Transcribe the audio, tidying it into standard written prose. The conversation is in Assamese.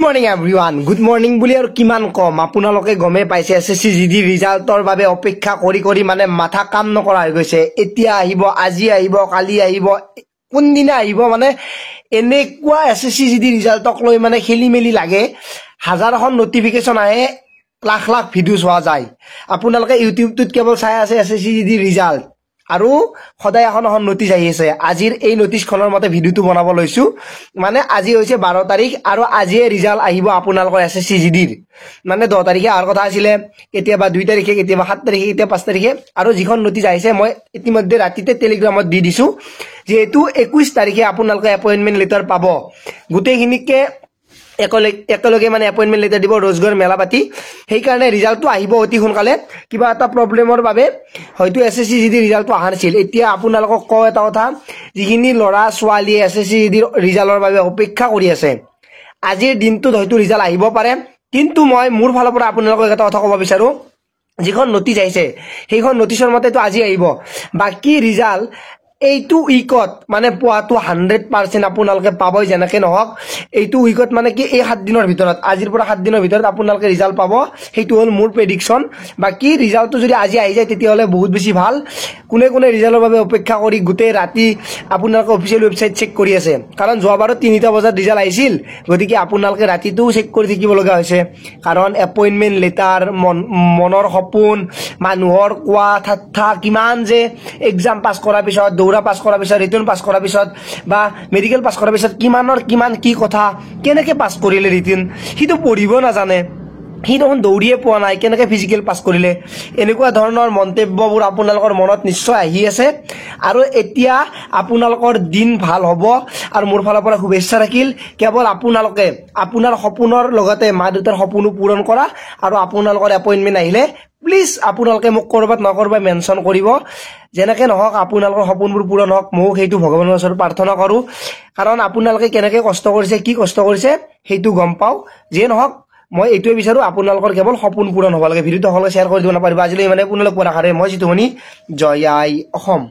মৰ্নিং এভৰিৱান গুড মৰ্নিং বুলি আৰু কিমান কম আপোনালোকে গমে পাইছে এছএছসি জিডি ৰিজাল্টৰ বাবে অপেক্ষা কৰি কৰি মানে মাথা কাম নকৰা হৈ গৈছে এতিয়া আহিব আজি আহিব কালি আহিব কোন দিনা আহিব মানে এনেকুৱা এছএছসি জিডি ৰিজাল্টক লৈ মানে খেলি মেলি লাগে হাজাৰখন নটিফিকেশন আহে লাখ লাখ ভিডিও চোৱা যায় আপোনালোকে ইউটিউবটোত কেৱল চাই আছে এছএছসি জিডি ৰিজাল্ট আৰু সদায় এখন নোটিছ আহি আছে আজিৰ এই নোটিছখনৰ মতে ভিডিওটো বনাব লৈছো মানে আজি হৈছে 12 তাৰিখ আৰু আজিয়ে ৰিজাল্ট আহিব আপোনালোকৰ এছএছসি জিডিৰ মানে 10 তাৰিখে আৰ কথা আছিল কেতিয়াবা 2 তাৰিখে কেতিয়াবা 7 তাৰিখে কেতিয়াবা 5 তাৰিখে আৰু যিখন নোটিছ আহিছে মই ইতিমধ্যে ৰাতিতে টেলিগ্ৰামত দি দিছো যেহেতু 21 তাৰিখে আপোনালোকে এপইন্টমেন্ট লেটাৰ পাব গুটেখিনিকে একেলগে মানে এপইন্টমেন্ট লেটাৰ দিব रोजगार মেলা পাতি সেই কাৰণে ৰিজাল্টটো আহিব অতি সোনকালে কিবা এটা প্ৰবলেমৰ বাবে হয়তো এছএছসি জিডি ৰিজাল্টটো আহা নাছিল এতিয়া আপোনালোকক কও এটা কথা যিখিনি লৰা ছোৱালী এছএছসি জিডি ৰিজাল্টৰ বাবে অপেক্ষা কৰি আছে আজিৰ দিনটোত হয়তো ৰিজাল্ট আহিব পাৰে কিন্তু মই মোৰ ফালৰ পৰা আপোনালোকক এটা কথা ক'ব বিচাৰো যিখন নোটিছ আহিছে সেইখন নোটিছৰ মতে তো আজি আহিব বাকি ৰিজাল্ট এইটো উইকত মানে পোৱাটো 100% আপোনালোকে পাবই যেনেকে নহক এইটো উইকত মানে কি এই 7 দিনৰ ভিতৰত আজিৰ পৰা 7 দিনৰ ভিতৰত আপোনালোকে ৰিজাল্ট পাব সেইটো হল মোৰ প্ৰেডিকচন বাকি ৰিজাল্টটো যদি আজি আহি যায় তেতিয়া হলে বহুত বেছি ভাল কোনে কোনে ৰিজাল্টৰ বাবে অপেক্ষা কৰি গুটে ৰাতি আপোনালোকৰ অফিচিয়েল ওয়েবসাইট চেক কৰি আছে কাৰণ যোৱাবাৰ 3টা বজাত ৰিজাল্ট আহিছিল গতিকে আপোনালোকে ৰাতিটো চেক কৰি থাকিব লগা হৈছে কাৰণ এপইন্টমেন্ট লেটাৰ মনৰ সপোন মানুহৰ কোৱা ঠাট্টা কিমান যে এক্সাম পাস কৰাৰ পিছত দৌৰা পাস কৰাৰ পিছত ৰিটাৰ্ণ পাস কৰাৰ পিছত বা মেডিকেল পাস কৰাৰ পিছত কিমান কি কথা কেনেকে পাস কৰিলে ৰিটাৰ্ণ হিটো পঢ়িব না জানে হি দেখোন দৌৰিয়ে পোৱা নাই কেনেকে ফিজিক্যাল পাস কৰিলে এনেকুৱা ধৰণৰ মন্তব্যবোৰ আপোনালোকৰ মনত নিশ্চয় আহি আছে আৰু এতিয়া আপোনালোকৰ দিন ভাল হ'ব আৰু মোৰ ফালৰ পৰা শুভেচ্ছা ৰাখিল কেৱল আপোনালোকে আপোনাৰ সপোনৰ লগতে মা দেউতাৰ সপোনো পূৰণ কৰা আৰু আপোনালোকৰ এপইন্টমেন্ট আহিলে প্লিজ আপোনালোকে মোক কৰবাত নকৰবা মেনশন কৰিব যেনেকে নহক আপোনালোকৰ সপোনবোৰ পূৰণ হওক মই সেইটো ভগৱানৰ ওচৰত প্ৰাৰ্থনা কৰো কাৰণ আপোনালোকে কেনেকে কষ্ট কৰিছে কি কষ্ট কৰিছে সেইটো গম পাও যে নহক মই এইটোৱে বিচাৰো আপোনালোকৰ কেৱল সপোন পূৰণ হ'ব লাগে ভিডিওটো সকলোকে শ্বেয়াৰ কৰি দিব নাপাৰিব আজিলৈ মানে আপোনালোক পৰাখাৰে মই জিতুমণি জয় আই অসম।